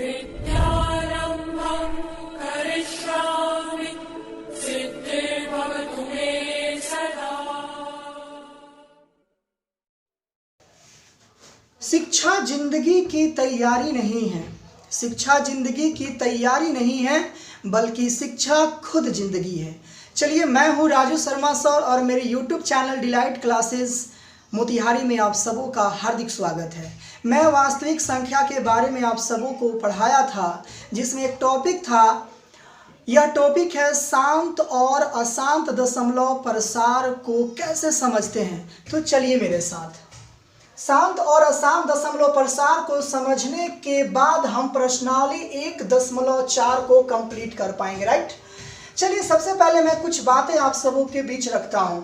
विद्यारम्भं करिष्यामि सिद्धिर्भवतु मे सदा। शिक्षा जिंदगी की तैयारी नहीं है, शिक्षा जिंदगी की तैयारी नहीं है, बल्कि शिक्षा खुद जिंदगी है। चलिए, मैं हूं राजू शर्मा सर और मेरे YouTube channel delight classes Motihari में आप सबों का हार्दिक स्वागत है। मैं वास्तविक संख्या के बारे में आप सबों को पढ़ाया था, जिसमें एक टॉपिक था। यह टॉपिक है शांत और अशांत दशमलव प्रसार को कैसे समझते हैं। तो चलिए मेरे साथ। शांत और अशांत दशमलव प्रसार को समझने के बाद हम प्रश्नावली 1.4 को कंप्लीट कर पाएंगे, राइट। चलिए, सबसे पहले मैं कुछ बातें आप सबों के बीच रखता हूं।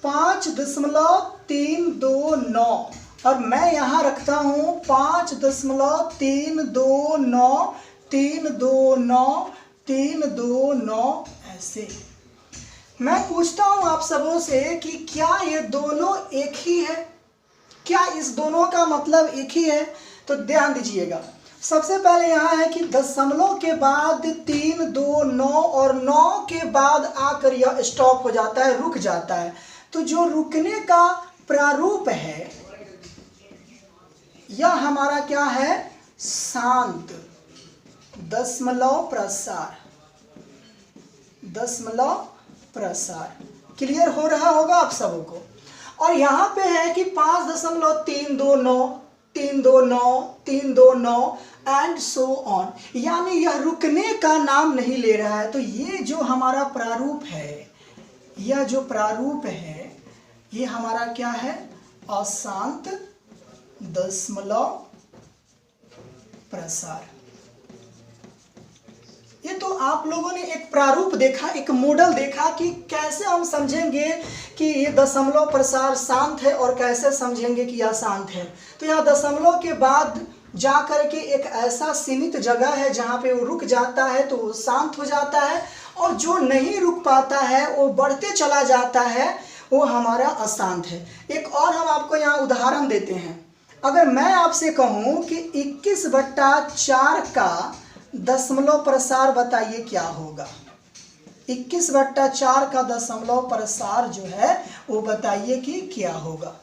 5.329 और मैं यहां रखता हूं 5.329 329 329 ऐसे। मैं पूछता हूं आप सबों से कि क्या ये दोनों एक ही है? क्या इस दोनों का मतलब एक ही है? तो ध्यान दीजिएगा। सबसे पहले यहाँ है कि दशमलव के बाद 3 2 9 और 9 के बाद आकर यह स्टॉप हो जाता है, रुक जाता है। तो जो रुकने का प्रारूप है यह हमारा क्या है? शांत दशमलव प्रसार। दशमलव प्रसार क्लियर हो रहा होगा आप सबों को। और यहाँ पे है कि 5.329 329 329 एंड सो ऑन, यानी यह रुकने का नाम नहीं ले रहा है। तो ये जो हमारा प्रारूप है, यह जो प्रारूप है, ये हमारा क्या है? अशांत दशमलव प्रसार। ये तो आप लोगों ने एक प्रारूप देखा, एक मॉडल देखा कि कैसे हम समझेंगे कि ये दशमलव प्रसार शांत है और कैसे समझेंगे कि यह शांत है। तो यहाँ दशमलव के बाद जा कर के एक ऐसा सीमित जगह है जहाँ पे वो रुक जाता है तो वो शांत हो जाता है, और जो नहीं रुक पाता है वो बढ़ते चला जाता है, वो हमारा अशांत है। एक और हम आपको यहाँ उदाहरण देते हैं। अगर मैं आपसे कहूँ कि 21/4 का दशमलव प्रसार बताइए क्या होगा? 21/4 का दशमलव प्रसार जो है वो बताइए कि क्या होगा।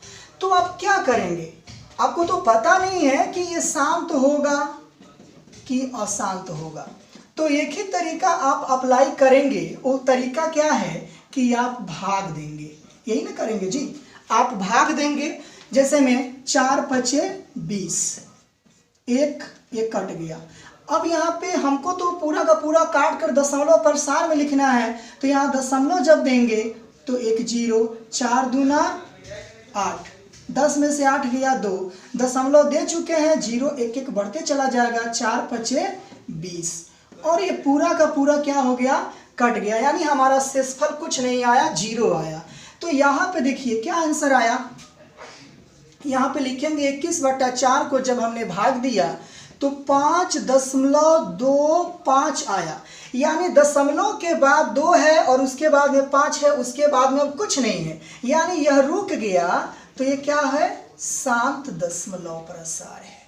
तो आप क्या करेंगे? आपको तो पता नहीं है कि ये शांत होगा कि अशांत होगा। तो एक ही तरीका आप अप्लाई करेंगे। वो तरीका क्या है कि आप भाग देंगे, यही ना करेंगे जी। आप भाग देंगे। जैसे में 4 5 20, एक कट गया। अब यहाँ पे हमको तो पूरा का पूरा काट कर दशमलव प्रसार में लिखना है। तो यहाँ दशमलव जब देंगे तो 1 0, 4 दूना 8, 10 में से 8 गया 2, दशमलव दे चुके हैं, 0 1 1 बढ़ते चला जाएगा, 4 5 20, और ये पूरा का पूरा क्या हो गया? कट गया। यानी हमारा शेषफल कुछ नहीं आया, 0 आया। तो यहाँ पे देखिए क्या आंसर आया। यहाँ पे लिखेंगे 21/4 को जब हमने भाग दिया तो 5.25 आया। यानी दशमलव के बाद 2 है और उसके बाद में 5 है, उसके बाद में अब कुछ नहीं है, यानी यह रुक गया। तो ये क्या है? शांत दशमलव प्रसार है।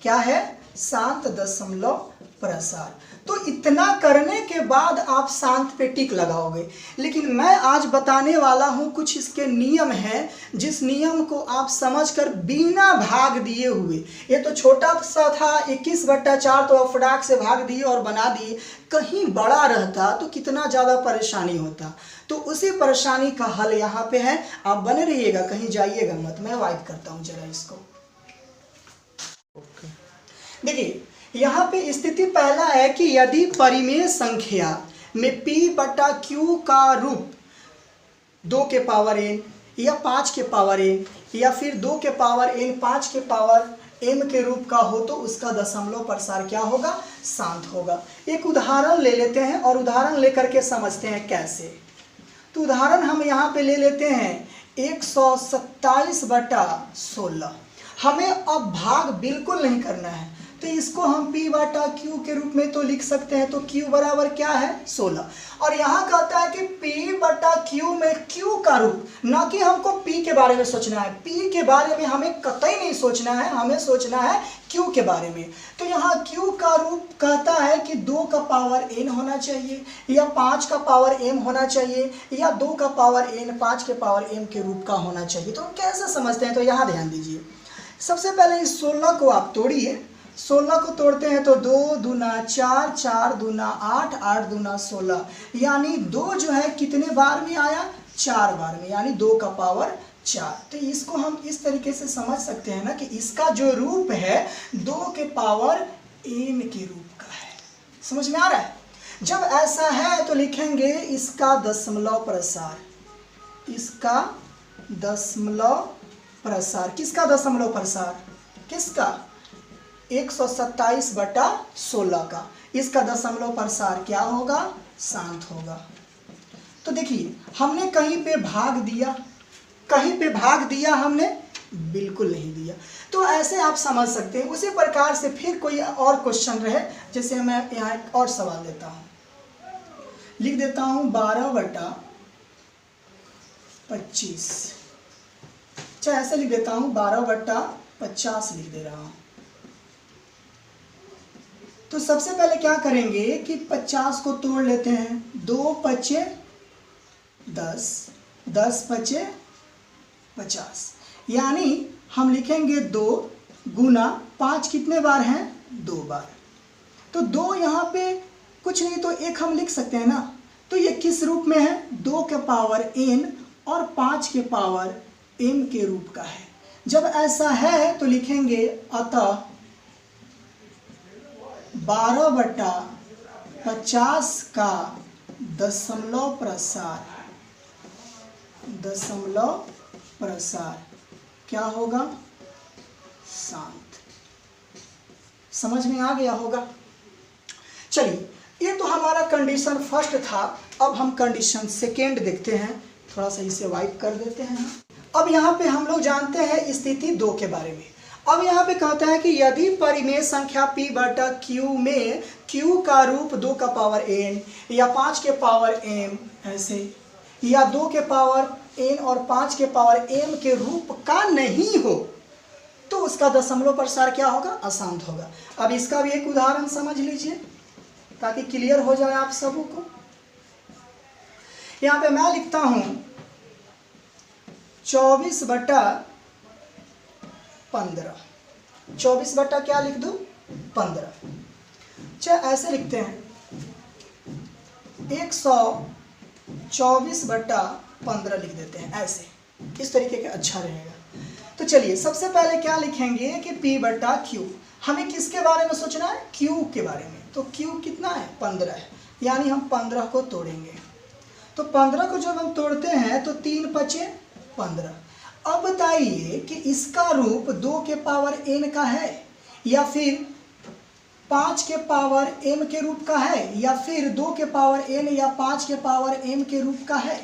क्या है? शांत दशमलव प्रसार। तो इतना करने के बाद आप शांत पे टिक लगाओगे। लेकिन मैं आज बताने वाला हूं कुछ इसके नियम हैं, जिस नियम को आप समझकर बिना भाग दिए हुए, ये तो छोटा सा था 21/4 तो फटाक से भाग दिए और बना दिए। कहीं बड़ा रहता तो कितना ज़्यादा परेशानी होता। तो उसी परेशानी का हल यहाँ पे है। आप बने रहिएगा, कहीं जाइएगा मत। मैं वाइट करता हूँ जरा इसको। देखिए, यहाँ पे स्थिति पहला है कि यदि परिमेय संख्या में p/q का रूप 2 के पावर n या 5 के पावर n या फिर 2 के पावर n 5 के पावर m के रूप का हो तो उसका दशमलव प्रसार क्या होगा? शांत होगा। एक उदाहरण ले लेते हैं और उदाहरण लेकर के समझते हैं कैसे। तो उदाहरण हम यहाँ पे ले लेते हैं 127/16। हमें अब भाग बिल्कुल नहीं करना है। तो इसको हम P बटा Q के रूप में तो लिख सकते हैं। तो Q बराबर क्या है 16। और यहाँ कहता है कि P बटा Q में Q का रूप, ना कि हमको P के बारे में सोचना है, P के बारे में हमें कतई नहीं सोचना है, हमें सोचना है Q के बारे में। तो यहाँ Q का रूप कहता है कि 2 का पावर n होना चाहिए, या 5 का पावर m होना चाहिए, या 2 का पावर n 5 के पावर m के रूप का होना चाहिए। तो हम कैसे समझते हैं, तो यहाँ ध्यान दीजिए। सबसे पहले इस 16 को आप तोड़िए। 16 को तोड़ते हैं तो 2 दूना 4, 4 दूना 8, 8 दूना 16, यानी 2 जो है कितने बार में आया, 4 बार में, यानी 2 का पावर 4। तो इसको हम इस तरीके से समझ सकते हैं ना कि इसका जो रूप है 2 के पावर n के रूप का है। समझ में आ रहा है? जब ऐसा है तो लिखेंगे इसका दशमलव प्रसार, इसका दशमलव प्रसार। किसका दशमलव प्रसार, किसका 127 बटा 16 का। इसका दशमलव प्रसार क्या होगा, शांत होगा। तो देखिए हमने कहीं पे भाग दिया, कहीं पे भाग दिया हमने, बिल्कुल नहीं दिया। तो ऐसे आप समझ सकते हैं। उसी प्रकार से फिर कोई और क्वेश्चन रहे, जैसे मैं यहाँ एक और सवाल देता हूँ, लिख देता हूँ 12 बटा 25, चाहे ऐसे लिख देता हूँ 12 बटा 50 लिख दे रहा हूँ। तो सबसे पहले क्या करेंगे कि 50 को तोड़ लेते हैं। 2 पचे 10, 10 पचे 50, यानी हम लिखेंगे 2 गुना 5 कितने बार हैं, 2 बार। तो 2 यहाँ पे कुछ नहीं तो 1 हम लिख सकते हैं ना। तो ये किस रूप में है, 2 के पावर n और 5 के पावर m के रूप का है। जब ऐसा है तो लिखेंगे अतः 12 बटा 50 का दशमलव प्रसार, दशमलव प्रसार क्या होगा, शांत। समझ में आ गया होगा। चलिए ये तो हमारा कंडीशन फर्स्ट था। अब हम कंडीशन सेकेंड देखते हैं। थोड़ा सा इसे वाइप कर देते हैं। अब यहाँ पे हम लोग जानते हैं स्थिति 2 के बारे में। अब यहाँ पे कहता है कि यदि परिमेय संख्या P बटा Q में Q का रूप 2 का पावर n या 5 के पावर m, ऐसे, या 2 के पावर n और 5 के पावर m के रूप का नहीं हो, तो उसका दशमलव प्रसार क्या होगा, अशांत होगा। अब इसका भी एक उदाहरण समझ लीजिए ताकि क्लियर हो जाए आप सबों को। यहाँ पे मैं लिखता हूँ 24 बटा 15। 24 बटा क्या लिख दूँ, 15। चाहे ऐसे लिखते हैं 124 बटा 15 लिख देते हैं, ऐसे, इस तरीके का अच्छा रहेगा। तो चलिए सबसे पहले क्या लिखेंगे कि P बटा Q। हमें किसके बारे में सोचना है, Q के बारे में। तो Q कितना है, 15 है, यानी हम 15 को तोड़ेंगे। तो 15 को जब हम तोड़ते हैं तो 3 पचे 15। अब बताइए कि इसका रूप 2 के पावर n का है, या फिर 5 के पावर m के रूप का है, या फिर 2 के पावर n या 5 के पावर m के रूप का है।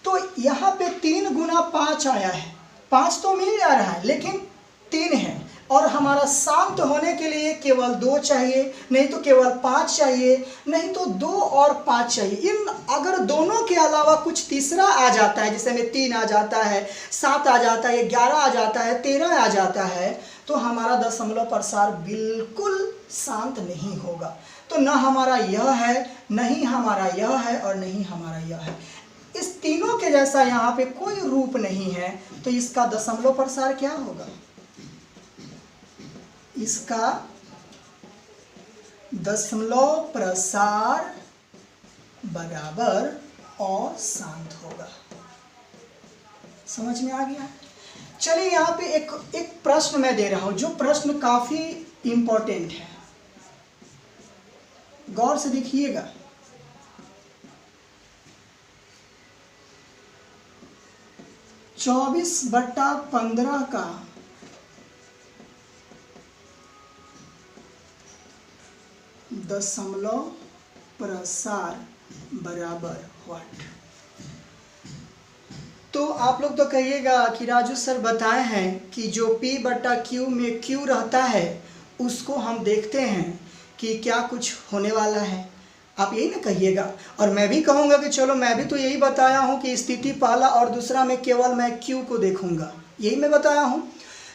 तो यहाँ पे 3 गुना 5 आया है। 5 तो मिल जा रहा है लेकिन 3 है, और हमारा शांत होने के लिए केवल 2 चाहिए, नहीं तो केवल 5 चाहिए, नहीं तो 2 और 5 चाहिए। इन अगर दोनों के अलावा कुछ तीसरा आ जाता है, जैसे में 3 आ जाता है, 7 आ जाता है, 11 आ जाता है, 13 आ जाता है, तो हमारा दशमलव प्रसार बिल्कुल शांत नहीं होगा। तो न हमारा यह है, नहीं हमारा यह है, और नहीं हमारा यह है। इस तीनों के जैसा यहाँ पे कोई रूप नहीं है, तो इसका दशमलव प्रसार क्या होगा, इसका दशमलव प्रसार बराबर अशांत होगा। समझ में आ गया। चलिए यहाँ पे एक प्रश्न मैं दे रहा हूं, जो प्रश्न काफी इंपॉर्टेंट है, गौर से देखिएगा। चौबीस बटा 15 का दशमलव प्रसार बराबर व्हाट। तो आप लोग तो कहिएगा कि राजू सर बताए हैं कि जो P बटा Q में Q रहता है उसको हम देखते हैं कि क्या कुछ होने वाला है। आप यही ना कहिएगा, और मैं भी कहूँगा कि चलो मैं भी तो यही बताया हूँ कि स्थिति पहला और दूसरा में केवल मैं क्यू को देखूँगा, यही मैं बताया हूँ।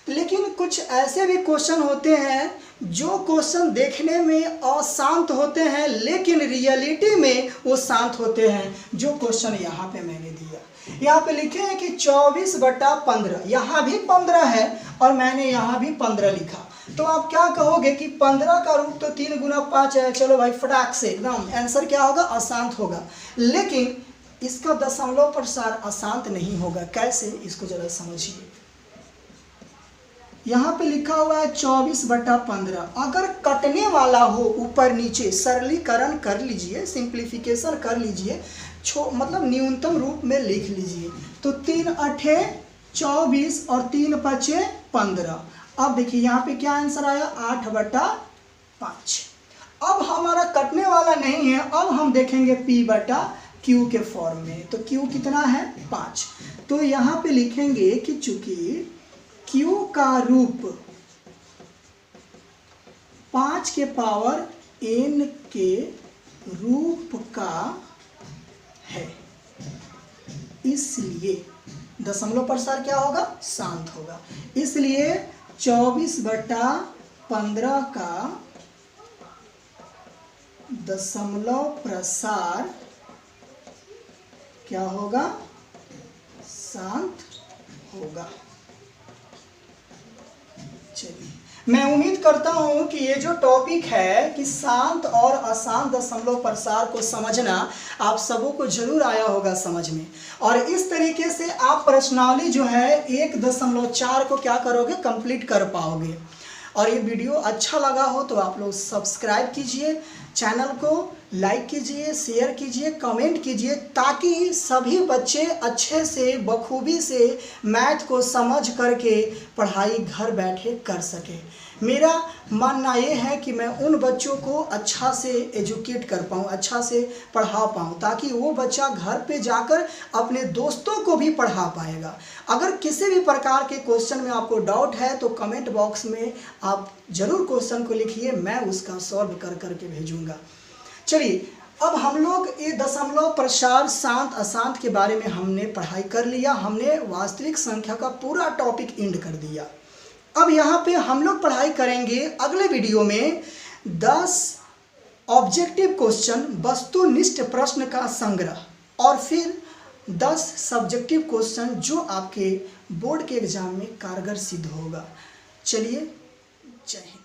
लेकिन कुछ ऐसे भी क्वेश्चन होते हैं जो क्वेश्चन देखने में अशांत होते हैं लेकिन रियलिटी में वो शांत होते हैं। जो क्वेश्चन यहाँ पे मैंने दिया, यहाँ पे लिखे हैं कि 24/15, यहाँ भी 15 है और मैंने यहाँ भी 15 लिखा। तो आप क्या कहोगे कि 15 का रूप तो 3 गुना 5 है। चलो भाई फटाक से एकदम आंसर क्या होगा, अशांत होगा। लेकिन इसका दशमलव प्रसार अशांत नहीं होगा। कैसे, इसको जरा समझिए। यहाँ पे लिखा हुआ है 24/15। अगर कटने वाला हो ऊपर नीचे, सरलीकरण कर लीजिए, सिंप्लीफिकेशन कर लीजिए, मतलब न्यूनतम रूप में लिख लीजिए। तो 3 8 24 और 3 5 15। अब देखिए यहाँ पे क्या आंसर आया, 8/5। अब हमारा कटने वाला नहीं है, अब हम देखेंगे P/Q के फॉर्म में। तो Q कितना है, 5। तो यहाँ पे लिखेंगे कि चूंकि Q का रूप 5 के पावर n के रूप का है, इसलिए दशमलव प्रसार क्या होगा, शांत होगा। इसलिए 24/15 का दशमलव प्रसार क्या होगा, शांत होगा। चलिए, मैं उम्मीद करता हूं कि ये जो टॉपिक है कि शांत और अशांत दशमलव प्रसार को समझना आप सबों को जरूर आया होगा समझ में। और इस तरीके से आप प्रश्नावली जो है 1.4 को क्या करोगे, कंप्लीट कर पाओगे। और ये वीडियो अच्छा लगा हो तो आप लोग सब्सक्राइब कीजिए, चैनल को लाइक कीजिए, शेयर कीजिए, कमेंट कीजिए, ताकि सभी बच्चे अच्छे से बखूबी से मैथ को समझ करके पढ़ाई घर बैठे कर सके। मेरा मानना ये है कि मैं उन बच्चों को अच्छा से एजुकेट कर पाऊँ, अच्छा से पढ़ा पाऊँ, ताकि वो बच्चा घर पे जाकर अपने दोस्तों को भी पढ़ा पाएगा। अगर किसी भी प्रकार के क्वेश्चन में आपको डाउट है तो कमेंट बॉक्स में आप ज़रूर क्वेश्चन को लिखिए, मैं उसका सॉल्व कर करके भेजूँगा। चलिए, अब हम लोग ये दशमलव प्रसार, शांत अशांत के बारे में हमने पढ़ाई कर लिया। हमने वास्तविक संख्या का पूरा टॉपिक एंड कर दिया। अब यहाँ पे हम लोग पढ़ाई करेंगे अगले वीडियो में 10 ऑब्जेक्टिव क्वेश्चन, वस्तुनिष्ठ प्रश्न का संग्रह, और फिर 10 सब्जेक्टिव क्वेश्चन जो आपके बोर्ड के एग्जाम में कारगर सिद्ध होगा। चलिए, जय हिंद।